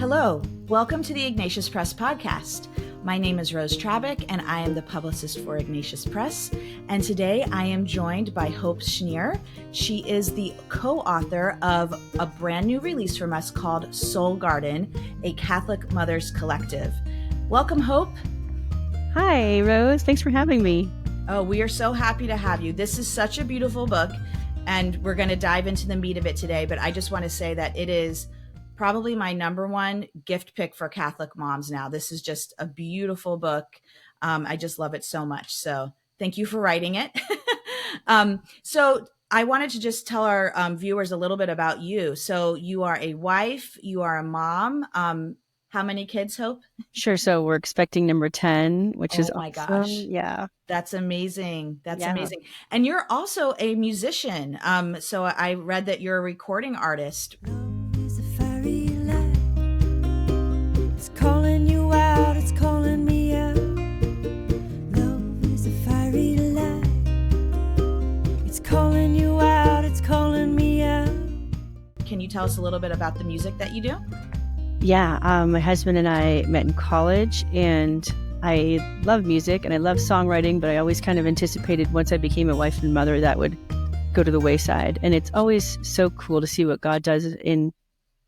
Hello, welcome to the Ignatius Press podcast. My name is Rose Trabbic, and I am the publicist for Ignatius Press. And today I am joined by Hope Schneir. She is the co-author of a brand new release from us called Soul Garden, a Catholic Mothers Collective. Welcome, Hope. Hi, Rose. Thanks for having me. Oh, we are so happy to have you. This is such a beautiful book, and we're going to dive into the meat of it today. But I just want to say that it is probably my number one gift pick for Catholic moms now. This is just a beautiful book. I just love it so much. So thank you for writing it. So I wanted to just tell our viewers a little bit about you. So you are a wife, you are a mom. How many kids, Hope? Sure. So we're expecting number 10, which is Oh my awesome. gosh. Yeah. That's amazing. That's Yeah. amazing. And you're also a musician. So I read that you're a recording artist. Love is a fairy light. It's calling you out, it's calling me out. Love is a fiery light. It's calling you out, it's calling me out. Can you tell us a little bit about the music that you do? Yeah. My husband and I met in college, and I love music and I love songwriting, but I always kind of anticipated once I became a wife and mother that would go to the wayside. And it's always so cool to see what God does in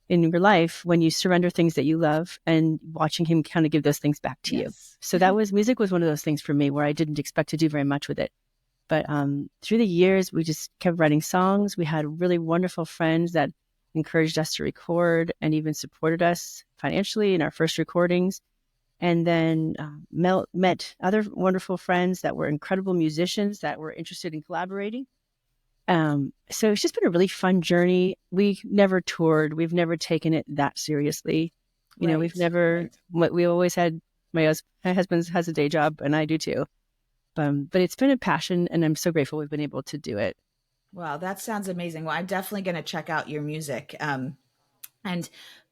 your life when you surrender things that you love and watching him kind of give those things back to you. So music was one of those things for me where I didn't expect to do very much with it. But through the years, we just kept writing songs. We had really wonderful friends that encouraged us to record and even supported us financially in our first recordings. And then met other wonderful friends that were incredible musicians that were interested in collaborating. So it's just been a really fun journey. We never toured. We've never taken it that seriously. You know, we've never, we always had, my husband has a day job and I do too. But it's been a passion and I'm so grateful we've been able to do it. Wow, that sounds amazing. Well, I'm definitely going to check out your music.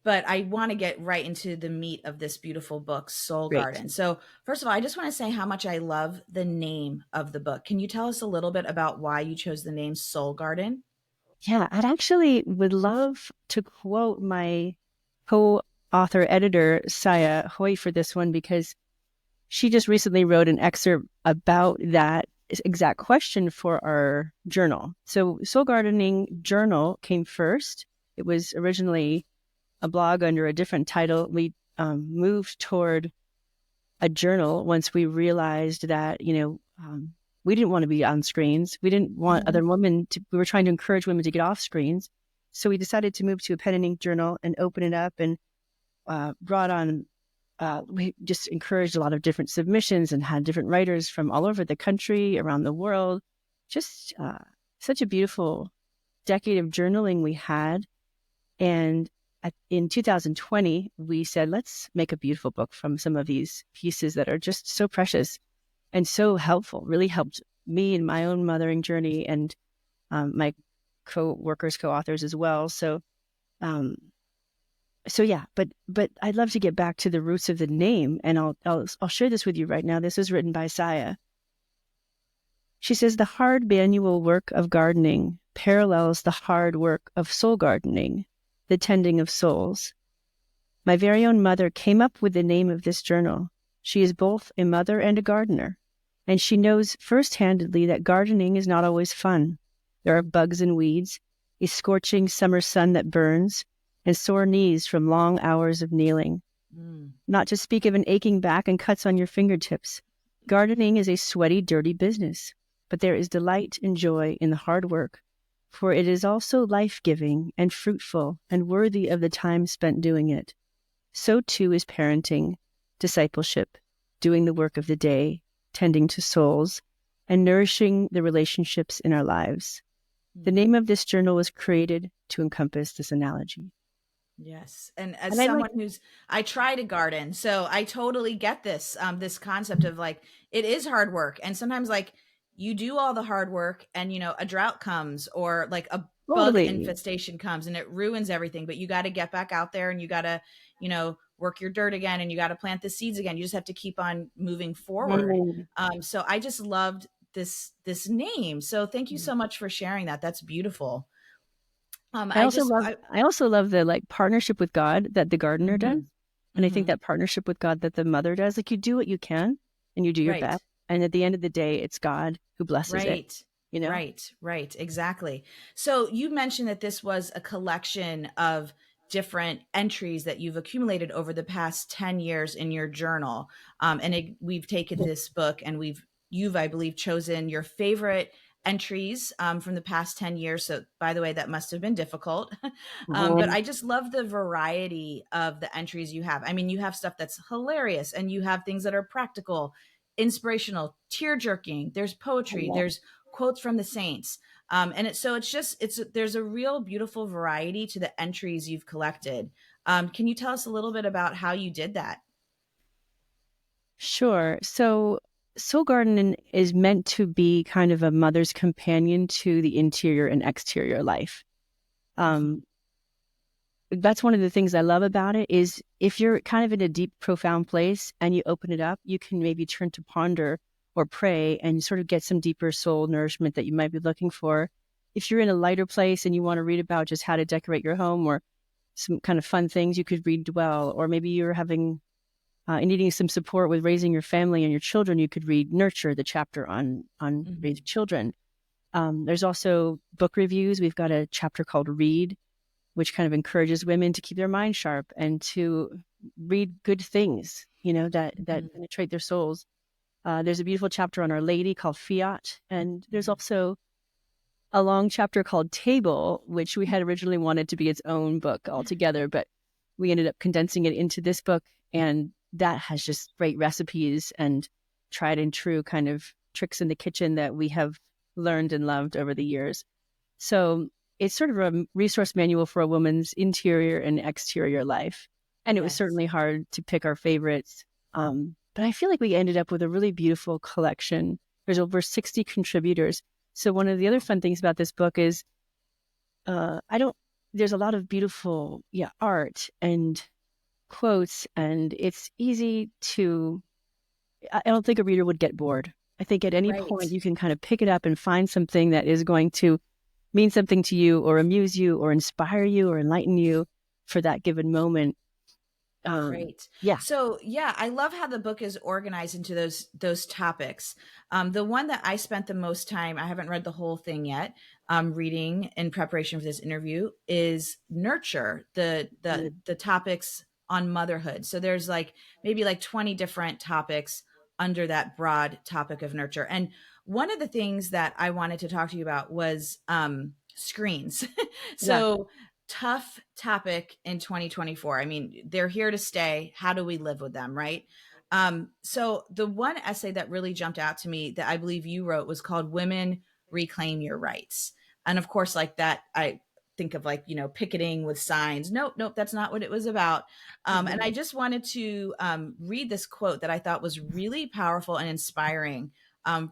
But I want to get right into the meat of this beautiful book, Soul Great. Garden. So first of all, I just want to say how much I love the name of the book. Can you tell us a little bit about why you chose the name Soul Garden? Yeah, I'd actually would love to quote my co-author editor, Saya Hoy, for this one, because she just recently wrote an excerpt about that exact question for our journal. So Soul Gardening Journal came first. It was originally a blog under a different title. We moved toward a journal once we realized that, we didn't want to be on screens. We didn't want other women we were trying to encourage women to get off screens. So we decided to move to a pen and ink journal and open it up and brought on, we just encouraged a lot of different submissions and had different writers from all over the country, around the world. Just such a beautiful decade of journaling we had. And in 2020, we said, let's make a beautiful book from some of these pieces that are just so precious and so helpful, really helped me in my own mothering journey and my co-workers, co-authors as well. So yeah, but I'd love to get back to the roots of the name, and I'll share this with you right now. This was written by Saya. She says, the hard manual work of gardening parallels the hard work of soul gardening, the tending of souls. My very own mother came up with the name of this journal. She is both a mother and a gardener, and she knows first-handedly that gardening is not always fun. There are bugs and weeds, a scorching summer sun that burns, and sore knees from long hours of kneeling. Not to speak of an aching back and cuts on your fingertips. Gardening is a sweaty, dirty business, but there is delight and joy in the hard work, for it is also life-giving and fruitful and worthy of the time spent doing it. So too is parenting, discipleship, doing the work of the day, tending to souls, and nourishing the relationships in our lives. The name of this journal was created to encompass this analogy. Yes. And as someone I try to garden, so I totally get this, this concept of like, it is hard work. And sometimes like you do all the hard work and, a drought comes or like a bug infestation comes and it ruins everything, but you got to get back out there and you got to, work your dirt again and you got to plant the seeds again. You just have to keep on moving forward. So I just loved this name. So thank you so much for sharing that. That's beautiful. I also love the like partnership with God that the gardener does. And I think that partnership with God that the mother does, like you do what you can and you do your Right. best. And at the end of the day, it's God who blesses it, you know? Right. Exactly. So you mentioned that this was a collection of different entries that you've accumulated over the past 10 years in your journal. We've taken this book and you've, I believe, chosen your favorite entries from the past 10 years. So by the way, that must have been difficult. But I just love the variety of the entries you have. I mean, you have stuff that's hilarious and you have things that are practical, inspirational, tear jerking. There's poetry, there's quotes from the saints. There's a real beautiful variety to the entries you've collected. Can you tell us a little bit about how you did that? Sure. So Soul Garden is meant to be kind of a mother's companion to the interior and exterior life. That's one of the things I love about it is if you're kind of in a deep, profound place and you open it up, you can maybe turn to ponder or pray and sort of get some deeper soul nourishment that you might be looking for. If you're in a lighter place and you want to read about just how to decorate your home or some kind of fun things, you could read Dwell. Or maybe you're having needing some support with raising your family and your children, you could read Nurture, the chapter on raising children. There's also book reviews. We've got a chapter called Read, which kind of encourages women to keep their mind sharp and to read good things, you know, that penetrate their souls. There's a beautiful chapter on Our Lady called Fiat. And there's also a long chapter called Table, which we had originally wanted to be its own book altogether, but we ended up condensing it into this book. And that has just great recipes and tried and true kind of tricks in the kitchen that we have learned and loved over the years. So it's sort of a resource manual for a woman's interior and exterior life. And it was certainly hard to pick our favorites. But I feel like we ended up with a really beautiful collection. There's over 60 contributors. So one of the other fun things about this book is there's a lot of beautiful art and quotes, and it's easy to, I don't think a reader would get bored. I think at any point you can kind of pick it up and find something that is going to mean something to you or amuse you or inspire you or enlighten you for that given moment. Great. So I love how the book is organized into those topics. The one that I spent the most time, I haven't read the whole thing yet, reading in preparation for this interview is Nurture, the topics on motherhood. So there's maybe 20 different topics under that broad topic of nurture. And one of the things that I wanted to talk to you about was screens. Tough topic in 2024. I mean, they're here to stay. How do we live with them, right? So the one essay that really jumped out to me that I believe you wrote was called Women Reclaim Your Rights. And of course, like that, I think of picketing with signs. Nope, that's not what it was about. And I just wanted to read this quote that I thought was really powerful and inspiring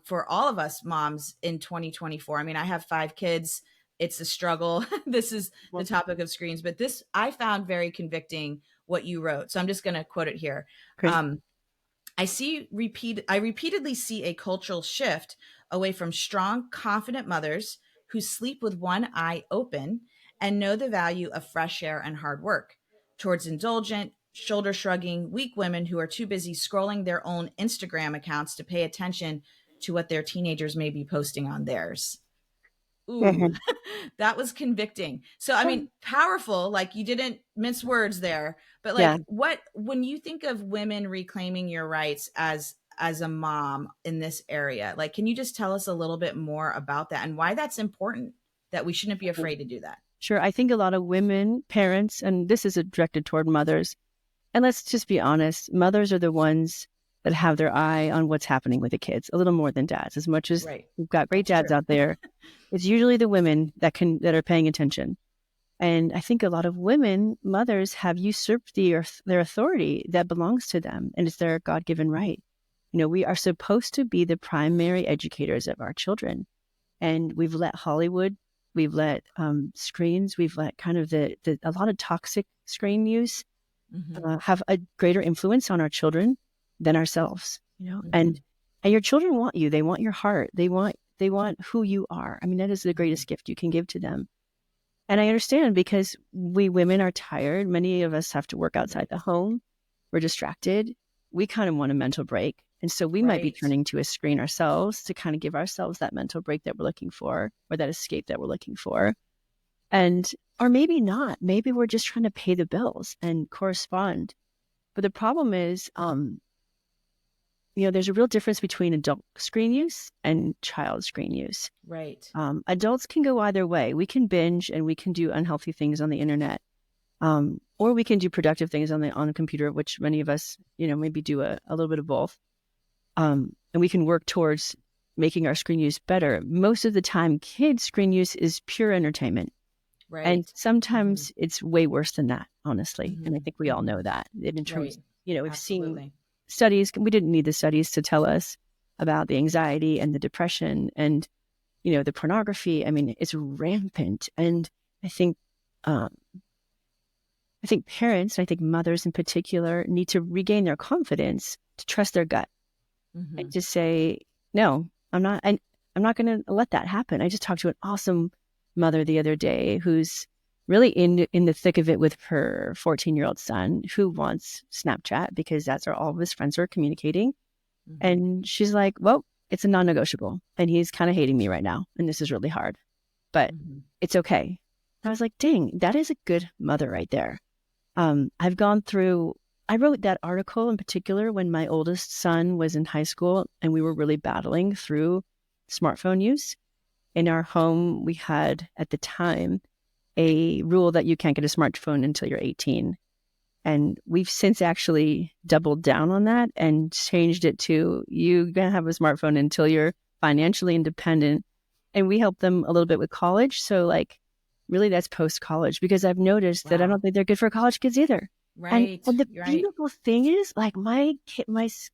for all of us moms in 2024. I mean, I have 5 kids. It's a struggle. This is the topic of screens, but this I found very convicting what you wrote. So I'm just going to quote it here. I repeatedly see a cultural shift away from strong, confident mothers who sleep with one eye open and know the value of fresh air and hard work, towards indulgent, shoulder shrugging, weak women who are too busy scrolling their own Instagram accounts to pay attention to what their teenagers may be posting on theirs. Ooh, that was convicting. So, I mean, powerful, like you didn't mince words there, but when you think of women reclaiming your rights as a mom in this area, can you just tell us a little bit more about that and why that's important, that we shouldn't be afraid to do that? Sure. I think a lot of women, parents, and this is directed toward mothers, and let's just be honest, mothers are the ones that have their eye on what's happening with the kids a little more than dads. As much as we've got great dads out there, it's usually the women that are paying attention. And I think a lot of women, mothers, have usurped their authority that belongs to them, and it's their God-given right. You know, we are supposed to be the primary educators of our children, and we've let Hollywood, we've let screens, we've let kind of a lot of toxic screen use have a greater influence on our children than ourselves. You know, and your children want you; they want your heart, they want who you are. I mean, that is the greatest gift you can give to them. And I understand because we women are tired. Many of us have to work outside the home. We're distracted. We kind of want a mental break. And so we might be Right. turning to a screen ourselves to kind of give ourselves that mental break that we're looking for, or that escape that we're looking for. And, or maybe not. Maybe we're just trying to pay the bills and correspond. But the problem is, there's a real difference between adult screen use and child screen use. Right. Adults can go either way. We can binge and we can do unhealthy things on the internet, or we can do productive things on a computer, which many of us, maybe do a little bit of both. And we can work towards making our screen use better. Most of the time, kids' screen use is pure entertainment. Right. And sometimes it's way worse than that, honestly. And I think we all know that. In terms, Right. we've Absolutely. seen studies. We didn't need the studies to tell us about the anxiety and the depression and, the pornography. I mean, it's rampant. And I think parents, I think mothers in particular, need to regain their confidence to trust their gut and to say, no, I'm not going to let that happen. I just talked to an awesome mother the other day who's really in the thick of it with her 14-year-old son who wants Snapchat because that's where all of his friends are communicating. And she's like, well, it's a non-negotiable. And he's kind of hating me right now. And this is really hard, but it's okay. I was like, dang, that is a good mother right there. I wrote that article in particular when my oldest son was in high school and we were really battling through smartphone use. In our home, we had at the time a rule that you can't get a smartphone until you're 18. And we've since actually doubled down on that and changed it to you're going to have a smartphone until you're financially independent. And we help them a little bit with college. So really that's post-college because I've noticed that I don't think they're good for college kids either. Right. And the You're beautiful thing is my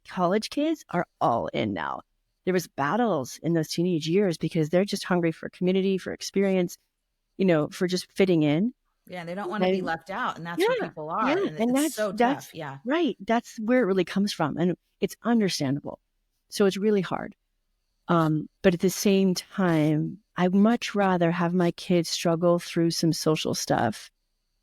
college kids are all in now. There was battles in those teenage years because they're just hungry for community, for experience, for just fitting in. Yeah, they don't want to be left out, and that's what people are. Yeah, and it's so tough. Yeah. Right. That's where it really comes from. And it's understandable. So it's really hard. But at the same time, I'd much rather have my kids struggle through some social stuff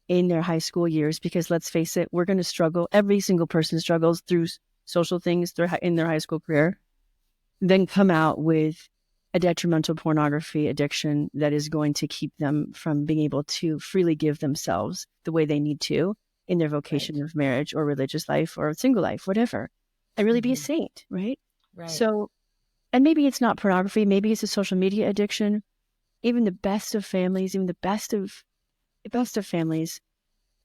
in their high school years, because let's face it, we're going to struggle. Every single person struggles through social things in their high school career, then come out with a detrimental pornography addiction that is going to keep them from being able to freely give themselves the way they need to in their vocation of marriage or religious life or single life, whatever, and really be a saint, right? Right. So, and maybe it's not pornography, maybe it's a social media addiction. Even the best of families, families,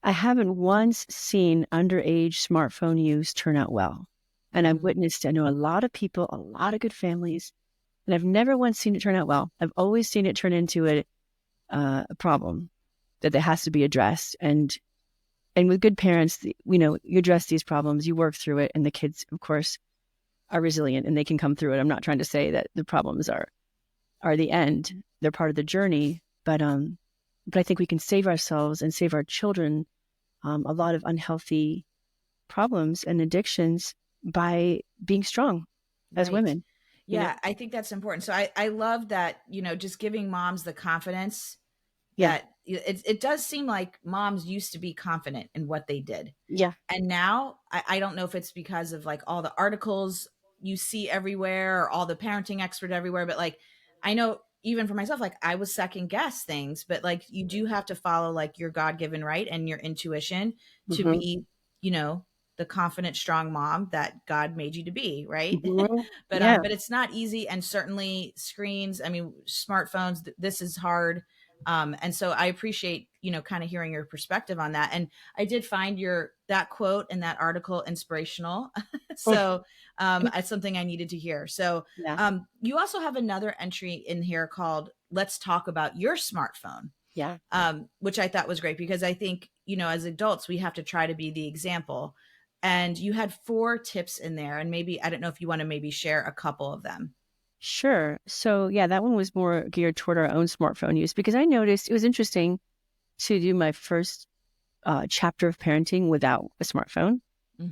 I haven't once seen underage smartphone use turn out well. And I've witnessed, I know a lot of people, a lot of good families, and I've never once seen it turn out well. I've always seen it turn into a problem that has to be addressed. And with good parents, you address these problems, you work through it, and the kids, of course, are resilient and they can come through it. I'm not trying to say that the problems are the end. They're part of the journey, but I think we can save ourselves and save our children a lot of unhealthy problems and addictions by being strong as women. Yeah, I think that's important. So I love that, just giving moms the confidence that it does seem like moms used to be confident in what they did. Yeah. And now I don't know if it's because of all the articles you see everywhere or all the parenting expert everywhere, but I know even for myself, I was second guess things, but you do have to follow your God-given right and your intuition to be, the confident, strong mom that God made you to be. Right. But it's not easy. And certainly screens, smartphones, this is hard. And so I appreciate, kind of hearing your perspective on that. And I did find that quote in that article inspirational. So it's something I needed to hear. So you also have another entry in here called Let's Talk About Your Smartphone. Yeah. Which I thought was great because I think, as adults, we have to try to be the example. And you had 4 tips in there, and maybe, I don't know if you want to maybe share a couple of them. Sure. So that one was more geared toward our own smartphone use, because I noticed it was interesting to do my first chapter of parenting without a smartphone,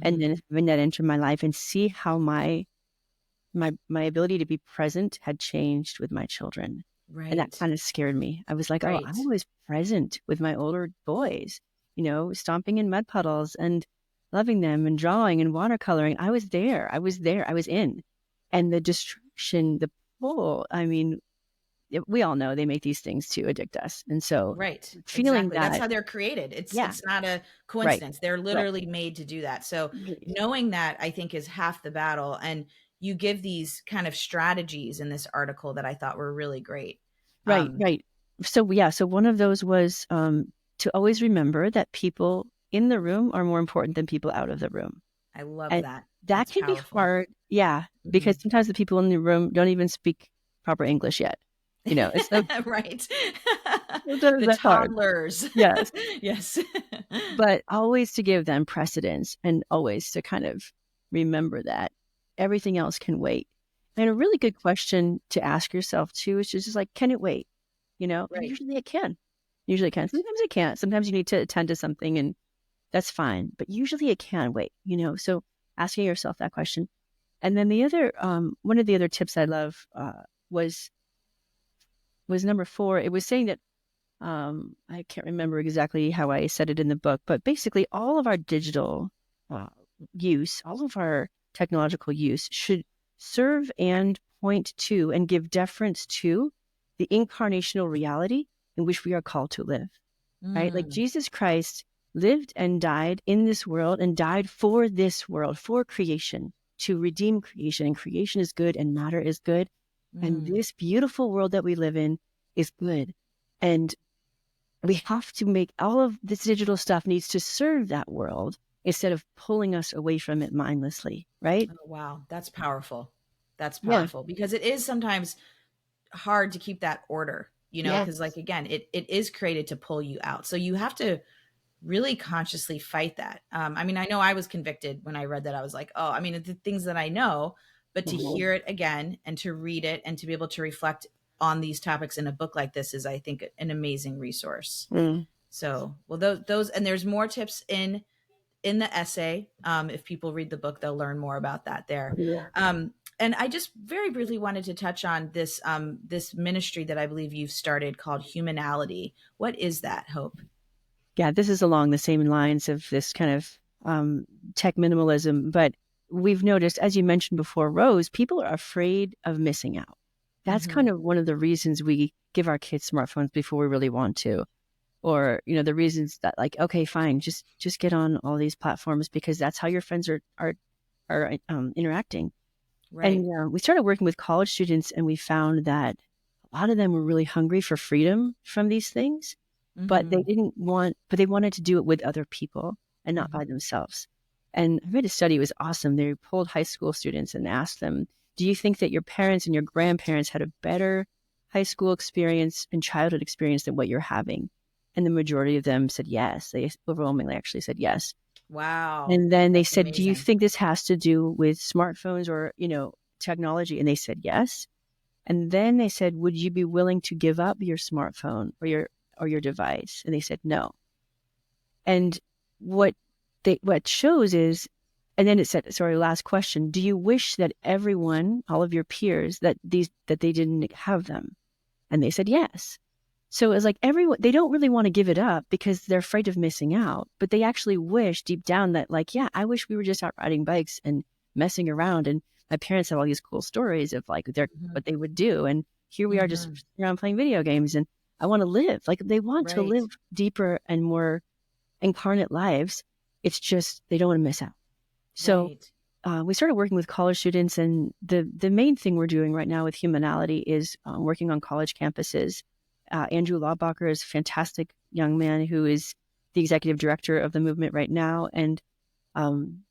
and then having that enter my life and see how my ability to be present had changed with my children. And that Right. kind of scared me. I was like, oh, I Right. was present with my older boys, stomping in mud puddles and loving them and drawing and watercoloring. I was there. I was there. I was in. And the distraction, the pull, I mean, we all know they make these things to addict us. And so Right. feeling Exactly. That's that, how they're created. It's yeah, it's not a right, coincidence. They're right, literally made to do that. So right, knowing that, I think, is half the battle. And you give these kind of strategies in this article that I thought were really great. right, Um, right. So, yeah, so one of those was to always remember that people in the room are more important than people out of the room. I love And that. that That's can be powerful. hard. Yeah. Hmm. Because sometimes the people in the room don't even speak proper English yet. It's so Right. sometimes The that's hard. toddlers. Yes. Yes. But always to give them precedence and always to kind of remember that everything else can wait. And a really good question to ask yourself too is just like, can it wait? And Right. usually it can. Usually it can. Sometimes it can't. Sometimes you need to attend to something and that's fine. But usually it can wait. So asking yourself that question. And then the other, one of the other tips I love was number 4. It was saying that I can't remember exactly how I said it in the book, but basically all of our digital uh, use, all of our technological use should serve and point to and give deference to the incarnational reality in which we are called to live, right? Like Mm. Jesus Christ lived and died in this world and died for this world, for creation, to redeem creation. And creation is good and matter is good. And Mm. this beautiful world that we live in is good. And we have to make all of this digital stuff needs to serve that world instead of pulling us away from it mindlessly, right? Oh, wow. That's powerful. That's Yeah. powerful because it is sometimes hard to keep that order, because like Yes. again, it is created to pull you out. So you have to really consciously fight that. I mean, I know I was convicted when I read that. I was like, oh, I mean, the things that I know, but to Mhm. hear it again and to read it and to be able to reflect on these topics in a book like this is, I think, an amazing resource. Mm. So, well, those, and there's more tips in the essay. If people read the book, they'll learn more about that there. Yeah. And I just very briefly wanted to touch on this ministry that I believe you've started called Humanality. What is that, Hope? Yeah, this is along the same lines of this kind of tech minimalism. But we've noticed, as you mentioned before, Rose, people are afraid of missing out. That's Hmm. kind of one of the reasons we give our kids smartphones before we really want to. Or, the reasons that like, okay, fine, just get on all these platforms because that's how your friends are interacting. Right. And we started working with college students and we found that a lot of them were really hungry for freedom from these things, but Hmm. they wanted to do it with other people and not by Hmm. themselves. And I read a study, it was awesome. They polled high school students and asked them, do you think that your parents and your grandparents had a better high school experience and childhood experience than what you're having? And the majority of them said yes. They overwhelmingly actually said yes. Wow. And then they That's said, do you amazing. think this has to do with smartphones or, technology? And they said yes. And then they said, would you be willing to give up your smartphone or your device? And they said no. And what shows is, and then it said, sorry, last question, do you wish that everyone, all of your peers, that they didn't have them? And they said yes. So it's like everyone, they don't really want to give it up because they're afraid of missing out, but they actually wish deep down that like, yeah, I wish we were just out riding bikes and messing around. And my parents have all these cool stories of like Hmm. what they would do. And here we are just Hmm. sitting around playing video games and I want to live. Like they want to Right. live deeper and more incarnate lives. It's just, they don't want to miss out. So Right. we started working with college students, and the main thing we're doing right now with Humanality is working on college campuses. Andrew Laubacher is a fantastic young man who is the executive director of the movement right now, and um,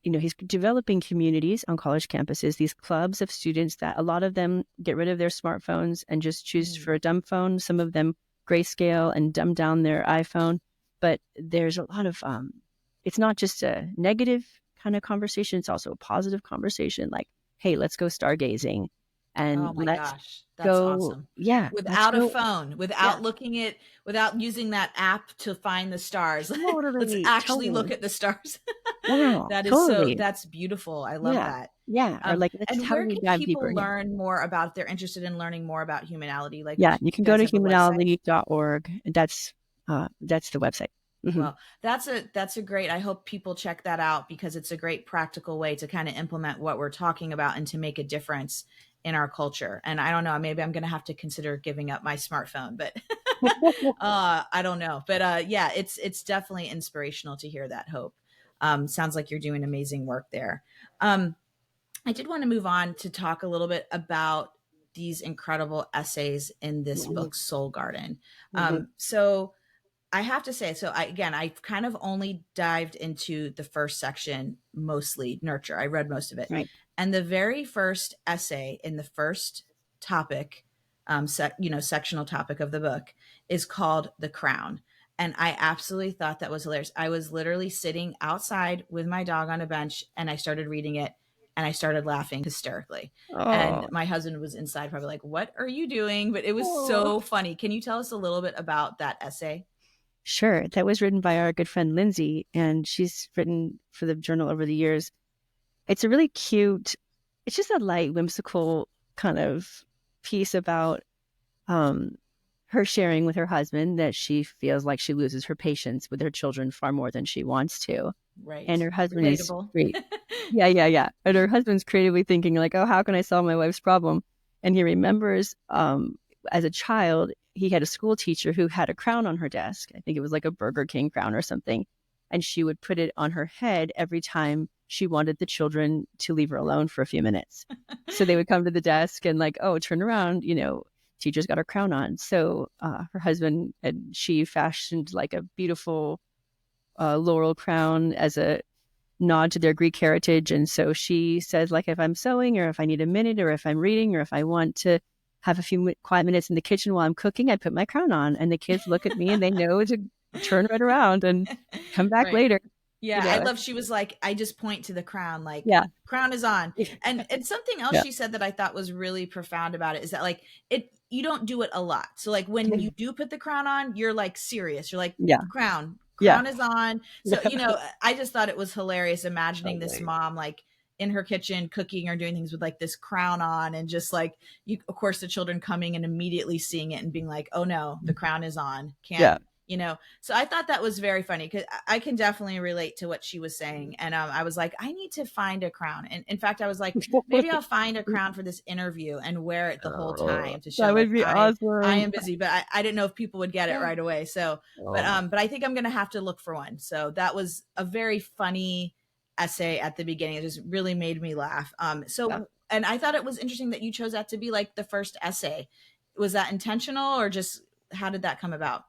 he's developing communities on college campuses. These clubs of students that a lot of them get rid of their smartphones and just choose Mm. for a dumb phone. Some of them grayscale and dumb down their iPhone, but there's a lot of it's not just a negative kind of conversation. It's also a positive conversation like, hey, let's go stargazing. and Oh my let's gosh, that's go. awesome. Yeah, let's Without a go. phone, Yeah, without using that app to find the stars. Let's totally, actually look totally. at the stars. Yeah, totally. That's beautiful. I love Yeah, that. yeah. Or like, And how do where we can dive deeper? people Yeah. learn more about if they're interested in learning more about Humanality? Like, Yeah, do you you can go guys to have a website? humanality.org. That's the website. Hmm. Well, that's a great. I hope people check that out because it's a great practical way to kind of implement what we're talking about and to make a difference in our culture. And I don't know, maybe I'm going to have to consider giving up my smartphone, but I don't know. But yeah, it's definitely inspirational to hear that, Hope. Sounds like you're doing amazing work there. Um, I did want to move on to talk a little bit about these incredible essays in this book, Soul Garden. Hmm. So I have to say, I've kind of only dived into the first section, mostly nurture. I read most of it. Right. And the very first essay in the first topic, sectional topic of the book is called The Crown. And I absolutely thought that was hilarious. I was literally sitting outside with my dog on a bench and I started reading it and I started laughing hysterically. And Oh, my husband was inside, probably like, "What are you doing?" But it was oh. so funny. Can you tell us a little bit about that essay? Sure. That was written by our good friend Lindsay, and she's written for the journal over the years. It's a really cute, it's just a light, whimsical kind of piece about um, her sharing with her husband that she feels like she loses her patience with her children far more than she wants to. Right. And her husband is Relatable. great. Yeah, yeah, yeah. And her husband's creatively thinking like, oh, how can I solve my wife's problem? And he remembers as a child, he had a school teacher who had a crown on her desk. I think it was like a Burger King crown or something. And she would put it on her head every time she wanted the children to leave her alone for a few minutes. So they would come to the desk and like, oh, turn around, teacher's got her crown on. So her husband and she fashioned like a beautiful laurel crown as a nod to their Greek heritage. And so she says, like, if I'm sewing or if I need a minute or if I'm reading or if I want to have a few quiet minutes in the kitchen while I'm cooking, I put my crown on. And the kids look at me and they know to turn right around and come back Right. later. Yeah, I love she was like, I just point to the crown, like Yeah. crown is on. And something else Yeah. she said that I thought was really profound about it is that like you don't do it a lot. So like when you do put the crown on, you're like serious. You're like Yeah. crown, Yeah. crown is on. So, I just thought it was hilarious imagining this Totally. mom like in her kitchen cooking or doing things with like this crown on and just like you of course the children coming and immediately seeing it and being like, "Oh no, the crown is on." Can't Yeah. so I thought that was very funny because I can definitely relate to what she was saying. And I was like, I need to find a crown. And in fact, I was like, maybe I'll find a crown for this interview and wear it the whole Oh, time to that show like would be I awesome. am busy, but I didn't know if people would get it right away. So, Oh, but I think I'm going to have to look for one. So that was a very funny essay at the beginning. It just really made me laugh. yeah. And I thought it was interesting that you chose that to be like the first essay. Was that intentional or just how did that come about?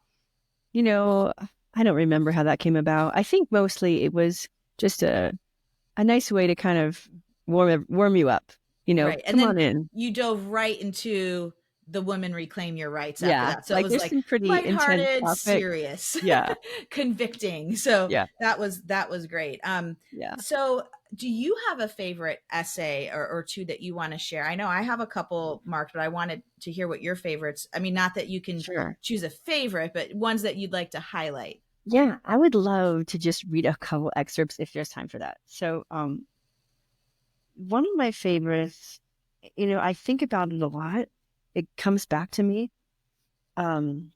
You know, I don't remember how that came about. I think mostly it was just a nice way to kind of warm you up. Right. And Come then on in. you dove right into the women reclaim your rights after Yeah, that. So it like was there's like some pretty intense lighthearted, topics. serious, Yeah, convicting. So yeah, that was great. yeah. So do you have a favorite essay or two that you want to share? I know I have a couple marked, but I wanted to hear what your favorites. I mean, not that you can Sure. choose a favorite, but ones that you'd like to highlight. Yeah, I would love to just read a couple excerpts if there's time for that. So, one of my favorites, I think about it a lot. It comes back to me. Um,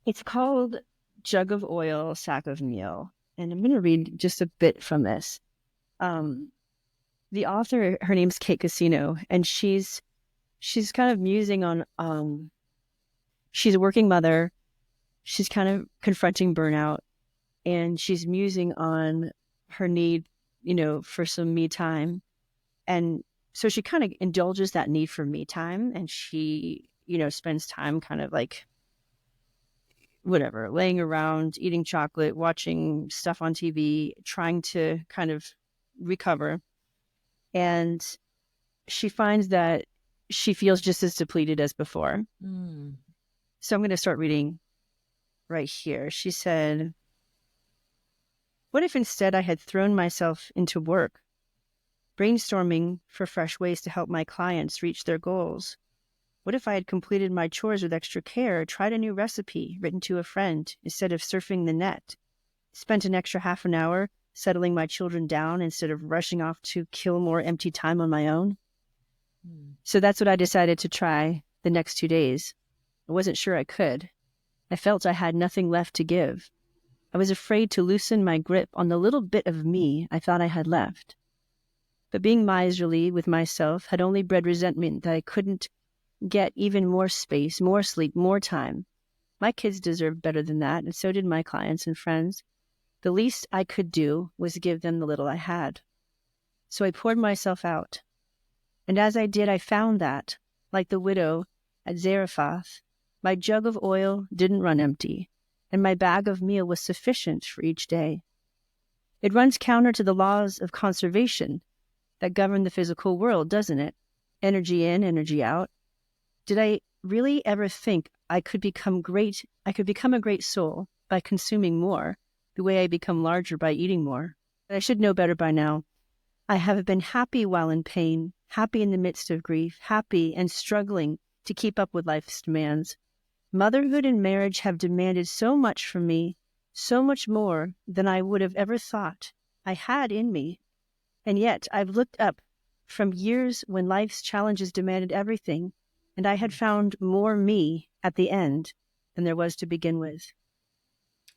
it's called Jug of Oil, Sack of Meal. And I'm going to read just a bit from this. The author, her name's Kate Casino, and she's kind of musing on she's a working mother. She's kind of confronting burnout, and she's musing on her need, for some me time. And so she kind of indulges that need for me time, and she, spends time kind of like whatever, laying around, eating chocolate, watching stuff on TV, trying to kind of recover. And she finds that she feels just as depleted as before. Mm. So I'm going to start reading right here. She said, "What if instead I had thrown myself into work? brainstorming for fresh ways to help my clients reach their goals. What if I had completed my chores with extra care, tried a new recipe written to a friend instead of surfing the net, spent an extra half an hour settling my children down instead of rushing off to kill more empty time on my own? So that's what I decided to try the next 2 days. I wasn't sure I could. I felt I had nothing left to give. I was afraid to loosen my grip on the little bit of me I thought I had left. But being miserly with myself had only bred resentment that I couldn't get even more space, more sleep, more time. My kids deserved better than that, and so did my clients and friends. The least I could do was give them the little I had. So I poured myself out. And as I did, I found that, like the widow at Zarephath, my jug of oil didn't run empty, and my bag of meal was sufficient for each day. It runs counter to the laws of conservation that govern the physical world, doesn't it? Energy in, energy out. Did I really ever think I could become a great soul by consuming more, the way I become larger by eating more? But I should know better by now. I have been happy while in pain, happy in the midst of grief, happy and struggling to keep up with life's demands. Motherhood and marriage have demanded so much from me, so much more than I would have ever thought I had in me. And yet I've looked up from years when life's challenges demanded everything, and I had found more me at the end than there was to begin with.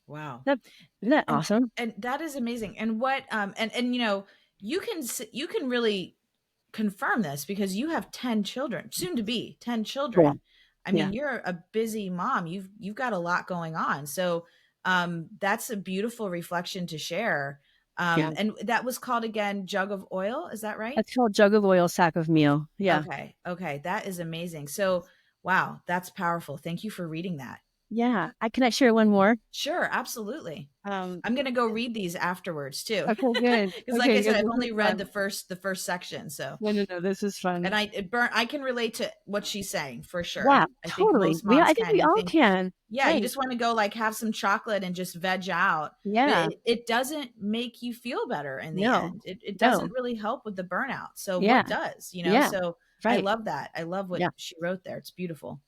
Wow. Isn't that awesome? And that is amazing. And what, and you know, you can really confirm this because you have 10 children, soon to be 10 children. Yeah. I mean, you're a busy mom. You've got a lot going on. So that's a beautiful reflection to share. And that was called again, Jug of Oil. Is that right? That's called Jug of Oil, Sack of Meal. Yeah. Okay. That is amazing. So, wow, that's powerful. Thank you for reading that. Yeah. Can I share one more? Sure. Absolutely. I'm going to go read these afterwards too. Okay, good. Because like I said, I've only read the first section. So no, this is fun. And I can relate to what she's saying for sure. Yeah, I totally. Think most moms I think we all can. Yeah, right. You just want to go like have some chocolate and just veg out. Yeah. It doesn't make you feel better in the end. It doesn't really help with the burnout. So what does, you know? Yeah. So right. I love that. I love what she wrote there. It's beautiful.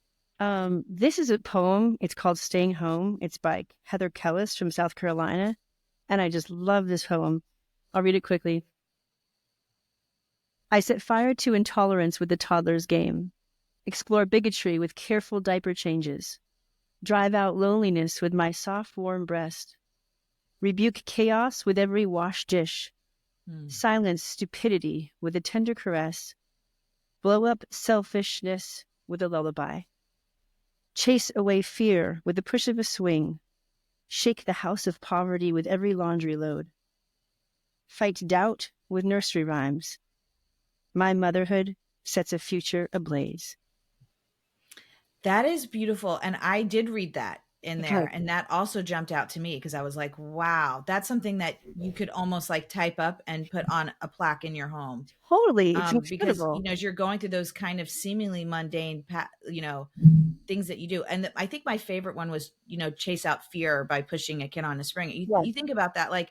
This is a poem. It's called Staying Home. It's by Heather Kellis from South Carolina. And I just love this poem. I'll read it quickly. I set fire to intolerance with the toddler's game. Explore bigotry with careful diaper changes. Drive out loneliness with my soft, warm breast. Rebuke chaos with every washed dish. Silence stupidity with a tender caress. Blow up selfishness with a lullaby. Chase away fear with the push of a swing. Shake the house of poverty with every laundry load. Fight doubt with nursery rhymes. My motherhood sets a future ablaze. That is beautiful. And I did read that in there. And that also jumped out to me because I was like, wow, that's something that you could almost like type up and put on a plaque in your home. Totally. It's because, incredible. you know, as you're going through those kind of seemingly mundane, you know, things that you do. And I think my favorite one was, you know, chase out fear by pushing a kid on a spring. You think about that, like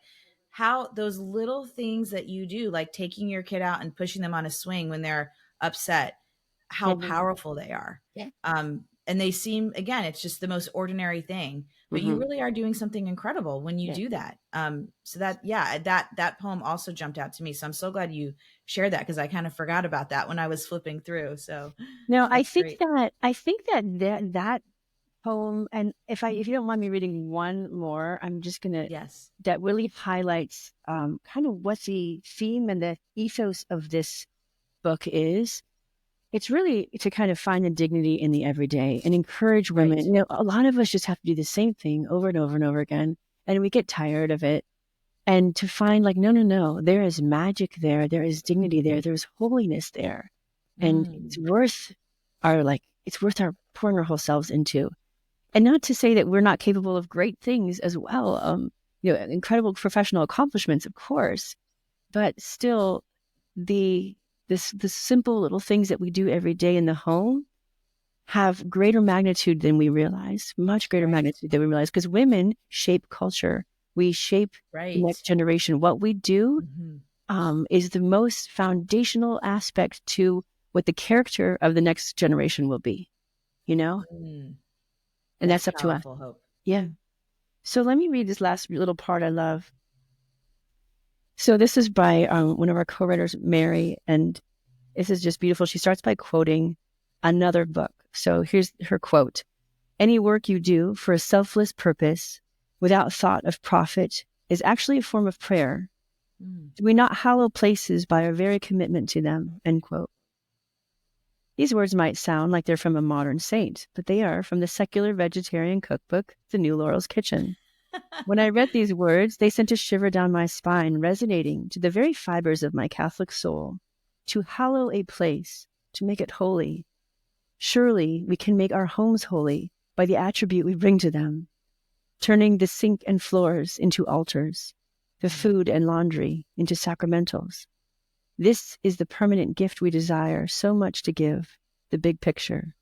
how those little things that you do, like taking your kid out and pushing them on a swing when they're upset, how powerful they are. Yeah. And they seem, again, it's just the most ordinary thing, but you really are doing something incredible when you do that. So that poem also jumped out to me. So I'm so glad you shared that because I kind of forgot about that when I was flipping through. So no, I think that poem, and if you don't mind me reading one more, I'm just gonna that really highlights kind of what the theme and the ethos of this book is. It's really to kind of find the dignity in the everyday and encourage women. You know, a lot of us just have to do the same thing over and over and over again, and we get tired of it. And to find like, no, there is magic there. There is dignity there. There's holiness there. And it's worth our pouring our whole selves into. And not to say that we're not capable of great things as well. You know, incredible professional accomplishments, of course, but still the simple little things that we do every day in the home have greater magnitude than we realize, much greater magnitude than we realize, because women shape culture. We shape the next generation. What we do is the most foundational aspect to what the character of the next generation will be, and that's up to us. Powerful, Hope. Yeah. So let me read this last little part I love. So this is by one of our co-writers, Mary, and this is just beautiful. She starts by quoting another book. So here's her quote. Any work you do for a selfless purpose without thought of profit is actually a form of prayer. Do we not hallow places by our very commitment to them? End quote. These words might sound like they're from a modern saint, but they are from the secular vegetarian cookbook, The New Laurel's Kitchen. When I read these words, they sent a shiver down my spine, resonating to the very fibers of my Catholic soul. To hallow a place, to make it holy. Surely we can make our homes holy by the attribute we bring to them, turning the sink and floors into altars, the food and laundry into sacramentals. This is the permanent gift we desire so much to give, the big picture.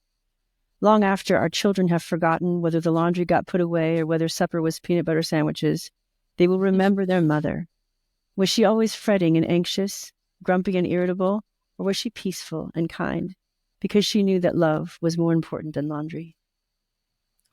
Long after our children have forgotten whether the laundry got put away or whether supper was peanut butter sandwiches, they will remember their mother. Was she always fretting and anxious, grumpy and irritable, or was she peaceful and kind because she knew that love was more important than laundry?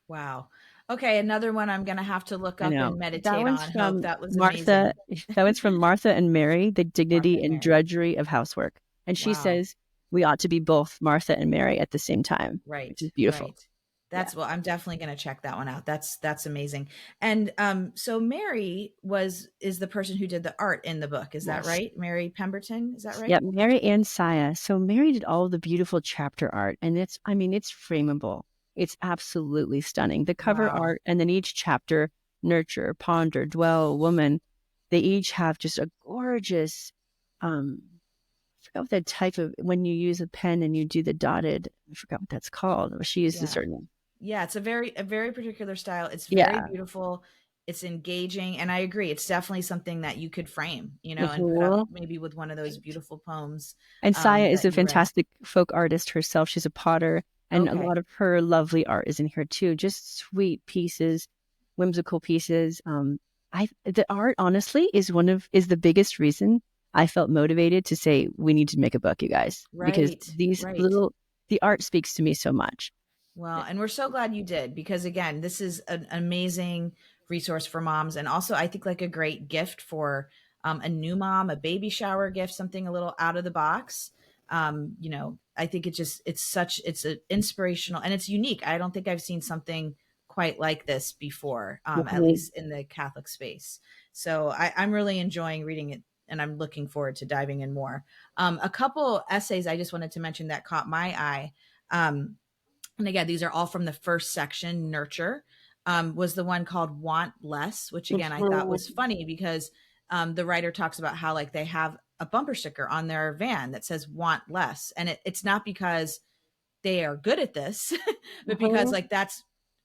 Wow. Okay, another one I'm going to have to look up and meditate that one's on. from Hope. That was Martha. amazing. That one's from Martha and Mary, The Dignity Martha and and Mary. Drudgery of Housework. And she Wow. says we ought to be both Martha and Mary at the same time, Right. which is beautiful. Right. That's well, I'm definitely going to check that one out. That's amazing. And so Mary is the person who did the art in the book. Is that right? Mary Pemberton, is that right? Yep, Mary and Saya. So Mary did all the beautiful chapter art, and it's frameable. It's absolutely stunning. The cover art, and then each chapter, nurture, ponder, dwell, woman, they each have just a gorgeous, I forgot what that type of, when you use a pen and you do the dotted, I forgot what that's called. She used a certain one. Yeah, it's a very particular style. It's very beautiful. It's engaging. And I agree. It's definitely something that you could frame, and put up maybe with one of those beautiful poems. And Saya is a fantastic folk artist herself. She's a potter. And a lot of her lovely art is in here too. Just sweet pieces, whimsical pieces. The art, honestly, is the biggest reason I felt motivated to say we need to make a book, you guys, because the art speaks to me so much. Well, and we're so glad you did, because again, this is an amazing resource for moms, and also I think like a great gift for a new mom, a baby shower gift, something a little out of the box. I think it's an inspirational, and it's unique. I don't think I've seen something quite like this before, at least in the Catholic space. So I'm really enjoying reading it, and I'm looking forward to diving in more. A couple essays I just wanted to mention that caught my eye. And again, these are all from the first section, Nurture, was the one called Want Less, which again, I thought was funny because the writer talks about how like they have a bumper sticker on their van that says Want Less. And it's not because they are good at this, but because like that's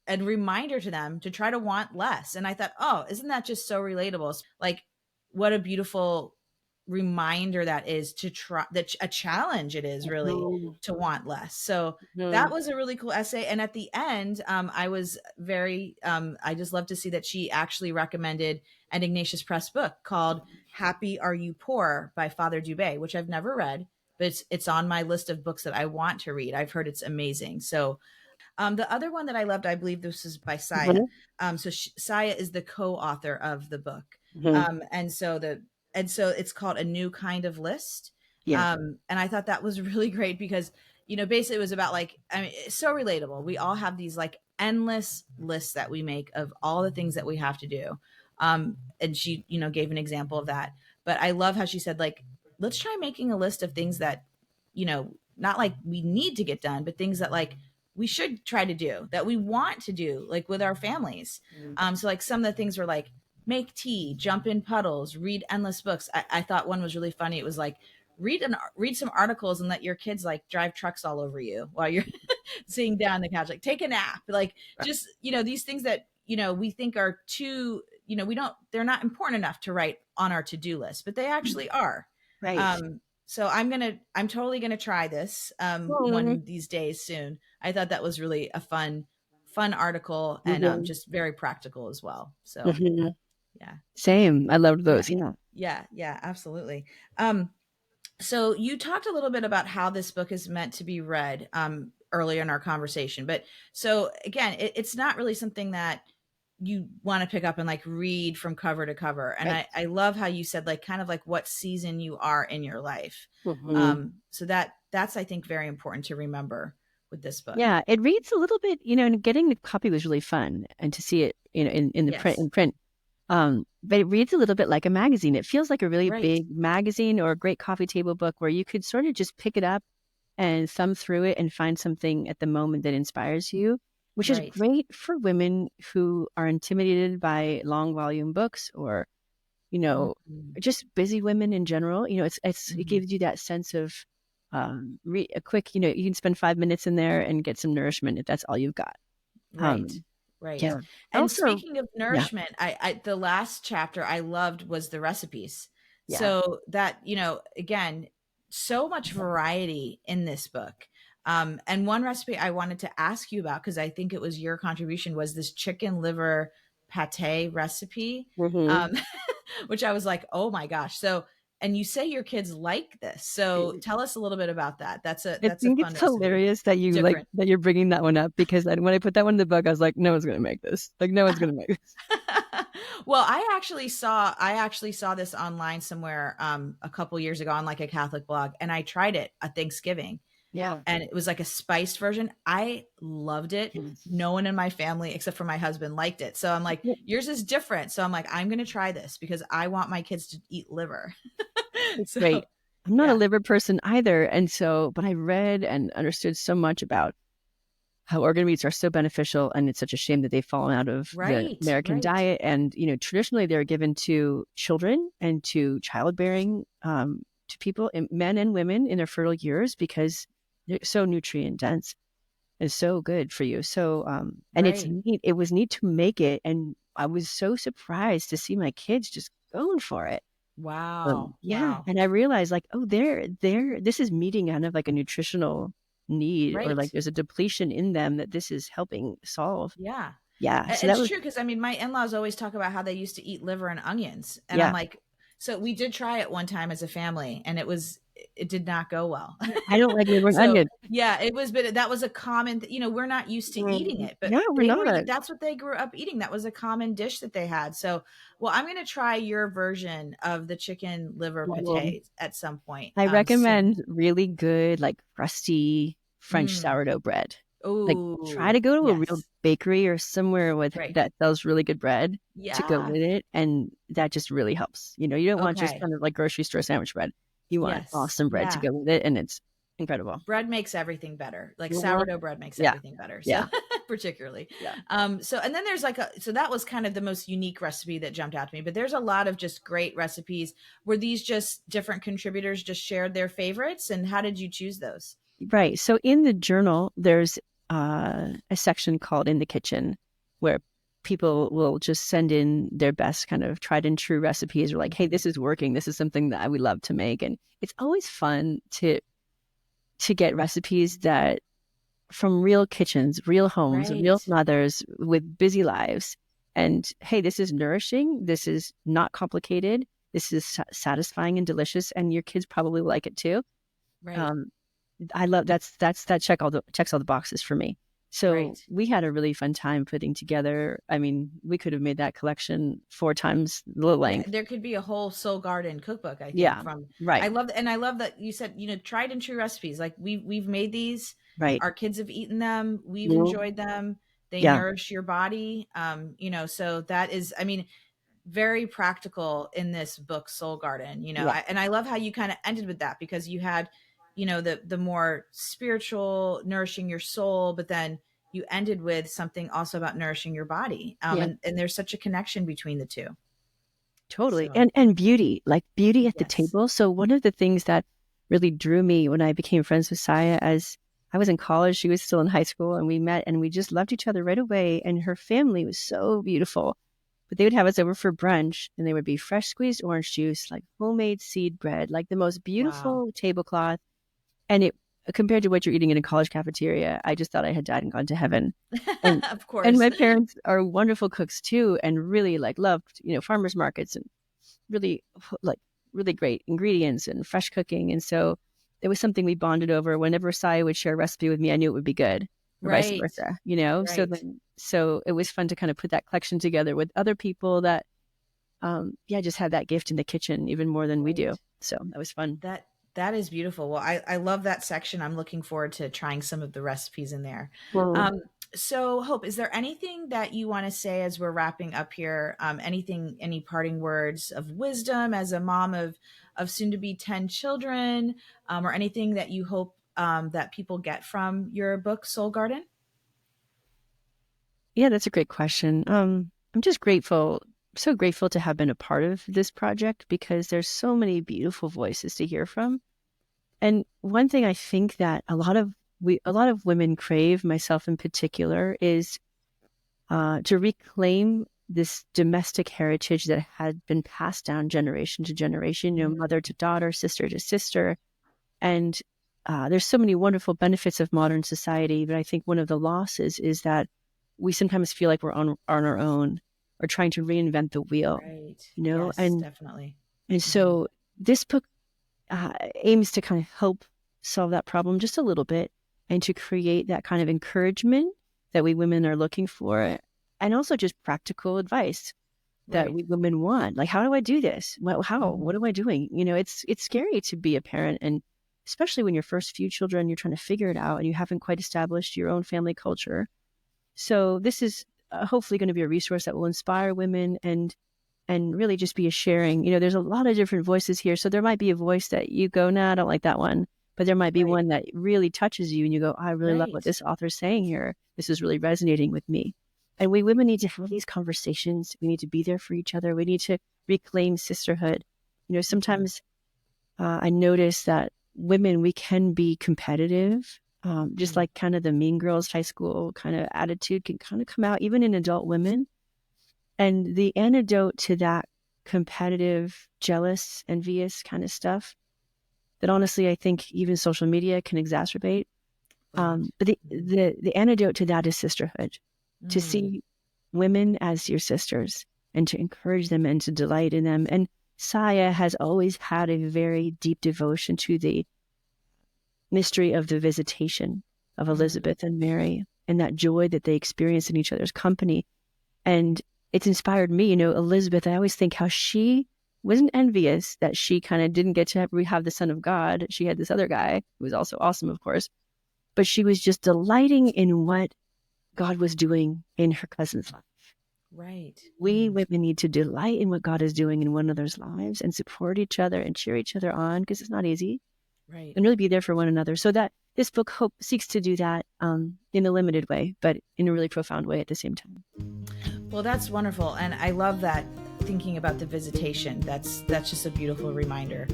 a reminder to them to try to want less. And I thought, oh, isn't that just so relatable? Like what a beautiful reminder that is, to try, that a challenge it is really to want less. So that was a really cool essay. And at the end, I was very I just love to see that she actually recommended an Ignatius Press book called Happy Are You Poor by Father Dubé, which I've never read, but it's on my list of books that I want to read. I've heard it's amazing. So the other one that I loved, I believe this is by Saya. Saya is the co-author of the book. And so it's called A New Kind of List. And I thought that was really great because, basically it was about like, I mean, it's so relatable. We all have these like endless lists that we make of all the things that we have to do. And she, gave an example of that. But I love how she said, like, let's try making a list of things that, not like we need to get done, but things that like we should try to do, that we want to do, like with our families. So like some of the things were like, make tea, jump in puddles, read endless books. I thought one was really funny. It was like, read some articles and let your kids like drive trucks all over you while you're sitting down on the couch, like take a nap, like just, these things that, we think are too, they're not important enough to write on our to-do list, but they actually are. Right. So I'm totally going to try this one of these days soon. I thought that was really a fun article and just very practical as well. So Yeah. Same. I loved Yeah. those. Yeah. Yeah. Yeah. Absolutely. Um, so you talked a little bit about how this book is meant to be read earlier in our conversation, but so again, it's not really something that you want to pick up and like read from cover to cover. And Right. I love how you said like kind of like what season you are in your life. Mhm. So that's I think very important to remember with this book. Yeah. It reads a little bit, and getting the copy was really fun, and to see it, in the print, Yes. in print. But it reads a little bit like a magazine. It feels like a really Right. big magazine or a great coffee table book where you could sort of just pick it up and thumb through it and find something at the moment that inspires you, which is Right. great for women who are intimidated by long volume books, or, Mhm. just busy women in general. It Mhm. gives you that sense of a quick, you can spend 5 minutes in there and get some nourishment if that's all you've got. Right. Um, Right. yeah. And Also, speaking of yeah, nourishment, I the last chapter I loved was the recipes. yeah. So that, again, so much variety in this book. And one recipe I wanted to ask you about, because I think it was your contribution, was this chicken liver pate recipe. Hmm. Um, which I was like, oh my gosh. So, and you say your kids like this. So tell us a little bit about that. I That's a think fun it's recipe. hilarious that you like Different. that you're bringing that one up, because when I put that one in the book, I was like, no one's gonna make this. Like, no one's gonna make this. Well, I actually saw this online somewhere a couple years ago on like a Catholic blog, and I tried it at Thanksgiving, Yeah. and it was like a spiced version. I loved it. No one in my family except for my husband liked it. So I'm like, Yeah, yours is different. So I'm like, I'm going to try this because I want my kids to eat liver. it's So, great. I'm not a yeah. liver person either, and so, but I read and understood so much about how organ meats are so beneficial, and it's such a shame that they've fallen out of the Right, American right. diet. And traditionally they're given to children and to childbearing, to people, men and women in their fertile years, because they're so nutrient dense and so good for you. So, and it's Right. neat. It was neat to make it, and I was so surprised to see my kids just going for it. Wow. Yeah, Wow. and I realized, like, oh, this is meeting kind of like a nutritional need, or like Right. there's a depletion in them that this is helping solve. Yeah. Yeah, so that It's was, true because I mean, my in-laws always talk about how they used to eat liver and onions, and I'm yeah. like, so we did try it one time as a family, and it did not go well. I don't like liver and So onion. yeah, it was, but that was a common, we're not used to eating it, but Yeah, we're not. that's what they grew up eating. That was a common dish that they had. So, well, I'm going to try your version of the chicken liver Well, pate at some point I soon. recommend really good, like, crusty French Mm. sourdough bread. Like, try Oh, to go to a real yes. bakery or somewhere Right. that sells really good bread to go Yeah. with it, and that just really helps. You don't want just Okay. kind of like grocery store sandwich bread. You want Yes. awesome bread to Yeah. go with it, and it's incredible. Bread makes everything better. Like Mhm. sourdough bread makes Yeah, everything better. So yeah, particularly. yeah. So and then there's so that was kind of the most unique recipe that jumped out to me, but there's a lot of just great recipes. Were these just different contributors just shared their favorites, and how did you choose those? Right. So in the journal, there's a section called "In the Kitchen," where people will just send in their best kind of tried and true recipes, or like, hey, Mhm. this is working. This is something that I would love to make. And it's always fun to get recipes that from real kitchens, real homes, real Right. mothers with busy lives. And hey, this is nourishing. This is not complicated. This is satisfying and delicious, and your kids probably like it too. Right. Um, I love that checks all the boxes for me. So Right. we had a really fun time putting together. I mean, we could have made that collection 4 times the Yeah, length. there could be a whole Soul Garden cookbook, I think, Yeah, from right, I love that you said, tried and true recipes. Like we've made these, right. our kids have eaten them, we've Mhm. enjoyed them. They Yeah, nourish your body. So that is, I mean, very practical in this book, Soul Garden. yeah, And I love how you kind of ended with that because you had, the more spiritual, nourishing your soul, but then you ended with something also about nourishing your body. yeah. And there's such a connection between the two. Totally. So And beauty, like beauty at the yes. table. So one of the things that really drew me when I became friends with Saya, as I was in college, she was still in high school, and we met and we just loved each other right away. And her family was so beautiful. But they would have us over for brunch, and there would be fresh squeezed orange juice, like homemade seed bread, like the most Wow. beautiful tablecloth. And compared to what you're eating in a college cafeteria, I just thought I had died and gone to heaven. And, Of course. and my parents are wonderful cooks too, and really loved, farmers markets and really really great ingredients and fresh cooking. And so it was something we bonded over. Whenever Saya would share a recipe with me, I knew it would be good, or vice versa, Right. So it was fun to kind of put that collection together with other people that, just had that gift in the kitchen even more than we do. So that was fun. That is beautiful. Well, I love that section. I'm looking forward to trying some of the recipes in there. Well, So Hope, is there anything that you want to say as we're wrapping up here? Any parting words of wisdom as a mom of soon to be 10 children, or anything that you hope that people get from your book, Soul Garden? Yeah, that's a great question. I'm just so grateful to have been a part of this project, because there's so many beautiful voices to hear from. And one thing I think that a lot of women crave, myself in particular, is to reclaim this domestic heritage that had been passed down generation to generation, mother to daughter, sister to sister. And there's so many wonderful benefits of modern society, but I think one of the losses is that we sometimes feel like we're on our own, or trying to reinvent the wheel. Right. Yes, and definitely. And so this book aims to kind of help solve that problem just a little bit, and to create that kind of encouragement that we women are looking for, and also just practical advice that we women want. Like, how do I do this? What am I doing? It's scary to be a parent, and especially when your first few children, you're trying to figure it out and you haven't quite established your own family culture. So this is hopefully going to be a resource that will inspire women and really just be a sharing. There's a lot of different voices here. So there might be a voice that you go, nah, I don't like that one. But there might be one that really touches you and you go, I really love what this author's saying here. This is really resonating with me. And we women need to have these conversations. We need to be there for each other. We need to reclaim sisterhood. Sometimes I notice that women, we can be competitive. Just like kind of the mean girls high school kind of attitude can kind of come out even in adult women. And the antidote to that competitive, jealous, envious kind of stuff that honestly I think even social media can exacerbate. But the antidote to that is sisterhood. To see women as your sisters, and to encourage them and to delight in them. And Saya has always had a very deep devotion to the mystery of the visitation of Elizabeth and Mary, and that joy that they experience in each other's company. And it's inspired me. Elizabeth, I always think how she wasn't envious that she kind of didn't get to have the Son of God. She had this other guy who was also awesome, of course, but she was just delighting in what God was doing in her cousin's life. Right. We women need to delight in what God is doing in one another's lives, and support each other and cheer each other on, because it's not easy. Right. And really be there for one another. So that this book Hope seeks to do that in a limited way, but in a really profound way at the same time. Well, that's wonderful. And I love that, thinking about the visitation. That's just a beautiful reminder.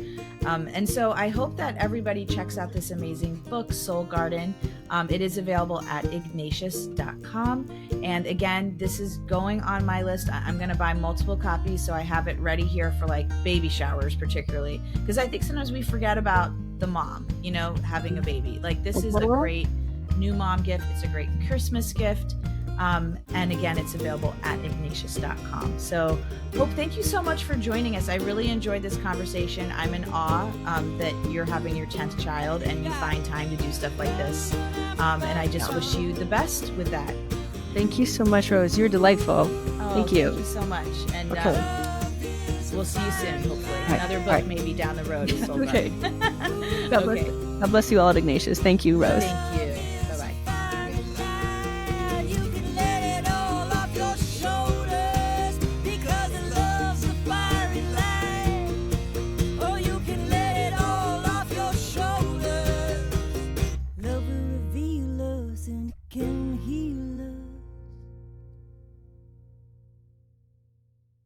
And so I hope that everybody checks out this amazing book, Soul Garden. It is available at Ignatius.com. And again, this is going on my list. I'm going to buy multiple copies, so I have it ready here for like baby showers, particularly, because I think sometimes we forget about the mom, having a baby. Like, this is a great new mom gift. It's a great Christmas gift. And again, it's available at Ignatius.com. So Hope, thank you so much for joining us. I really enjoyed this conversation. I'm in awe that you're having your 10th child and you find time to do stuff like this. And I just wish you the best with that. Thank you so much, Rose. You're delightful. Thank you. Thank you so much. And we'll see you soon, hopefully. Right. Another book maybe down the road. Okay. God bless you all at Ignatius. Thank you, Rose. Thank you.